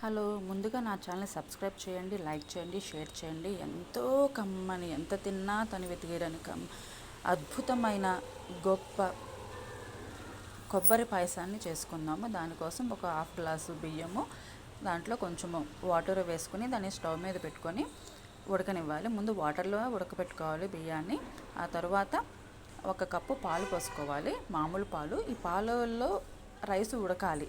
Hello, ముందుగా నా ఛానల్ని సబ్స్క్రైబ్ చేయండి, లైక్ చేయండి, షేర్ చేయండి. ఎంతో కమ్మని, ఎంత తిన్నా తని వెతికేయని అద్భుతమైన గొప్ప కొబ్బరి పాయసాన్ని చేసుకుందాము. దానికోసం ఒక హాఫ్ గ్లాసు బియ్యము, దాంట్లో కొంచెము వాటర్ వేసుకుని దాన్ని స్టవ్ మీద పెట్టుకొని ఉడకనివ్వాలి. ముందు వాటర్లో ఉడకపెట్టుకోవాలి బియ్యాన్ని. ఆ తర్వాత ఒక కప్పు పాలు పోసుకోవాలి, మామూలు పాలు. ఈ పాలలో రైస్ ఉడకాలి,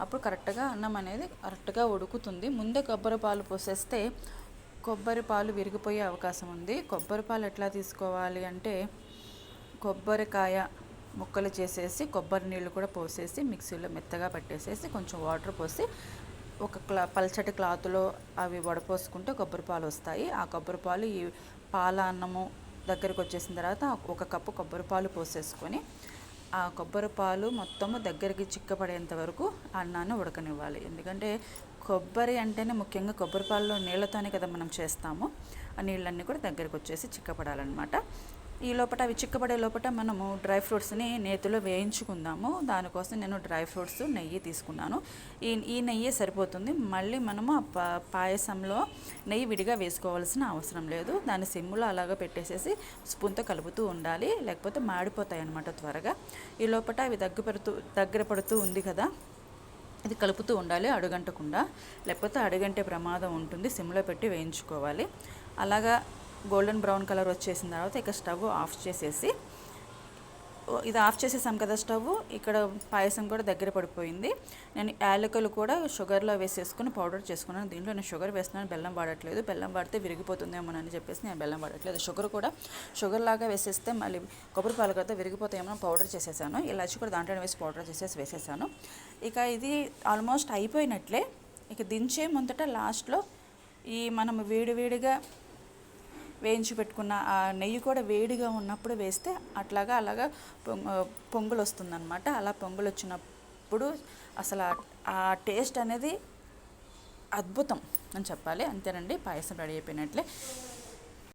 అప్పుడు కరెక్ట్గా అన్నం అనేది కరెక్ట్గా ఉడుకుతుంది. ముందే కొబ్బరి పాలు పోసేస్తే కొబ్బరి పాలు విరిగిపోయే అవకాశం ఉంది. కొబ్బరి పాలు ఎట్లా తీసుకోవాలి అంటే, కొబ్బరికాయ ముక్కలు చేసేసి కొబ్బరి నీళ్ళు కూడా పోసేసి మిక్సీలో మెత్తగా పట్టేసేసి కొంచెం వాటర్ పోసి ఒక పల్చటి క్లాత్లో అవి వడపోసుకుంటే కొబ్బరి పాలు వస్తాయి. ఆ కొబ్బరి పాలు ఈ పాల అన్నము దగ్గరికి వచ్చేసిన తర్వాత ఒక కప్పు కొబ్బరి పాలు పోసేసుకొని ఆ కొబ్బరి పాలు మొత్తము దగ్గరికి చిక్కపడేంత వరకు అన్నాన్ని ఉడకనివ్వాలి. ఎందుకంటే కొబ్బరి అంటేనే ముఖ్యంగా కొబ్బరి పాలలో నీళ్ళతోనే కదా మనం చేస్తాము. ఆ నీళ్ళన్నీ కూడా దగ్గరికి వచ్చేసి చిక్కపడాలన్నమాట. ఈ లోపల అవి చిక్కబడే లోపల మనము డ్రై ఫ్రూట్స్ని నేతిలో వేయించుకుందాము. దానికోసం నేను డ్రై ఫ్రూట్స్, నెయ్యి తీసుకున్నాను. ఈ నెయ్యి సరిపోతుంది. మళ్ళీ మనము ఆ పాయసంలో నెయ్యి విడిగా వేసుకోవాల్సిన అవసరం లేదు. దాన్ని సిమ్లో అలాగా పెట్టేసేసి స్పూన్తో కలుపుతూ ఉండాలి, లేకపోతే మాడిపోతాయి అన్నమాట త్వరగా. ఈ లోపల అవి దగ్గర పడుతూ ఉంది కదా, ఇది కలుపుతూ ఉండాలి అడుగంటకుండా, లేకపోతే అడుగంటే ప్రమాదం ఉంటుంది. సిమ్లో పెట్టి వేయించుకోవాలి. అలాగా గోల్డెన్ బ్రౌన్ కలర్ వచ్చేసిన తర్వాత ఇక స్టవ్ ఆఫ్ చేసేసి, ఇది ఆఫ్ చేసేసాం కదా స్టవ్. ఇక్కడ పాయసం కూడా దగ్గర పడిపోయింది. నేను యాలకులు కూడా షుగర్లో వేసేసుకుని పౌడర్ చేసుకున్నాను. దీంట్లో నేను షుగర్ వేస్తున్నాను, బెల్లం వాడట్లేదు. బెల్లం వాడితే విరిగిపోతుందేమోనని చెప్పేసి నేను బెల్లం వాడట్లేదు. షుగర్ కూడా షుగర్ లాగా వేసేస్తే మళ్ళీ కొబ్బరి పాలు కదా విరిగిపోతాయేమో పౌడర్ చేసేసాను. ఇలాచి కూడా దాంట్లో వేసి పౌడర్ వేసేసాను. ఇక ఇది ఆల్మోస్ట్ అయిపోయినట్లే. ఇక దించే ముందట లాస్ట్లో ఈ మనం వేడివేడిగా వేయించి పెట్టుకున్న ఆ నెయ్యి కూడా వేడిగా ఉన్నప్పుడు వేస్తే అలాగా పొంగులు వస్తుందన్నమాట. అలా పొంగులు వచ్చినప్పుడు అసలు ఆ టేస్ట్ అనేది అద్భుతం అని చెప్పాలి. అంతేనండి, పాయసం రెడీ అయిపోయినట్లే.